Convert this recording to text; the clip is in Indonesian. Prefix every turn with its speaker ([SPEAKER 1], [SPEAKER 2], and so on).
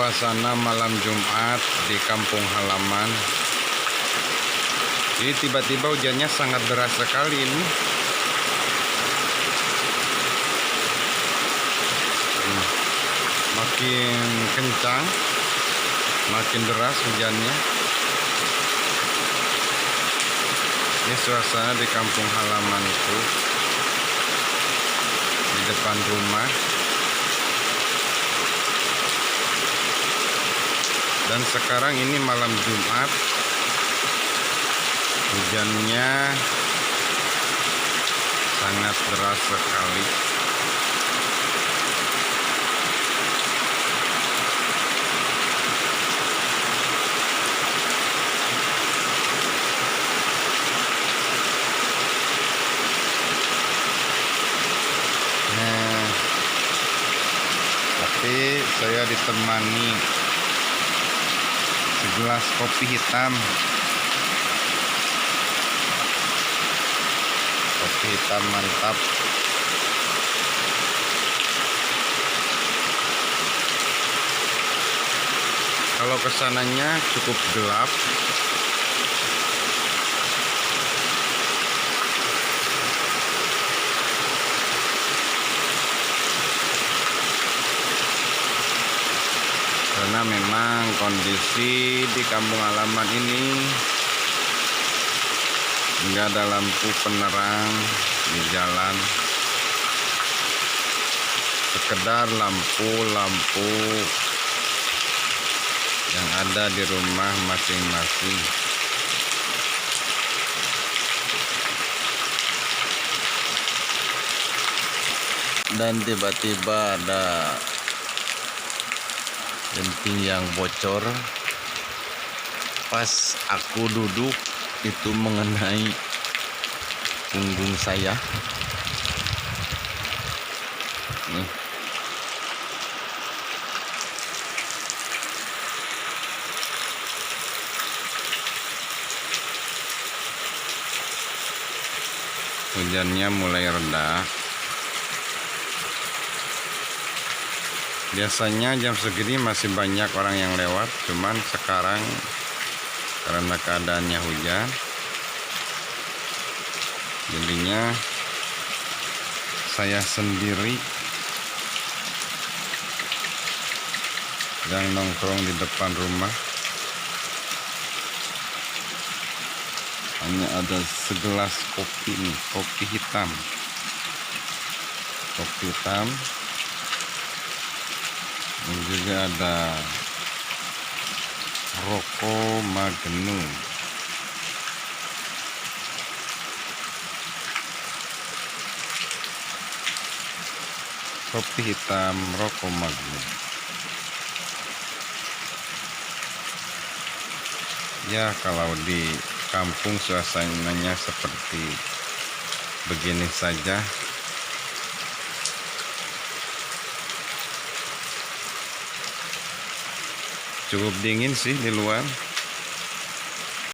[SPEAKER 1] Suasana malam Jumat di kampung halaman. Jadi tiba-tiba hujannya sangat deras sekali ini. Makin kencang, makin deras hujannya. Ini suasana di kampung halamanku, di depan rumah. Dan sekarang ini malam Jumat, hujannya sangat deras sekali. Tapi saya ditemani segelas kopi hitam. Kopi hitam mantap. Kalau kesananya cukup gelap. Karena memang kondisi di kampung halaman ini enggak ada lampu penerang di jalan, sekedar lampu-lampu yang ada di rumah masing-masing. Dan tiba-tiba ada genting yang bocor pas aku duduk, itu mengenai punggung saya. Nih. Hujannya mulai reda. Biasanya jam segini masih banyak orang yang lewat, cuman sekarang karena keadaannya hujan, jadinya saya sendiri yang nongkrong di depan rumah. Hanya ada segelas kopi nih, kopi hitam. Kopi hitam. Dan juga ada rokok Magnum. Kopi hitam, rokok Magnum. Ya, kalau di kampung suasananya seperti begini saja. Cukup dingin sih di luar.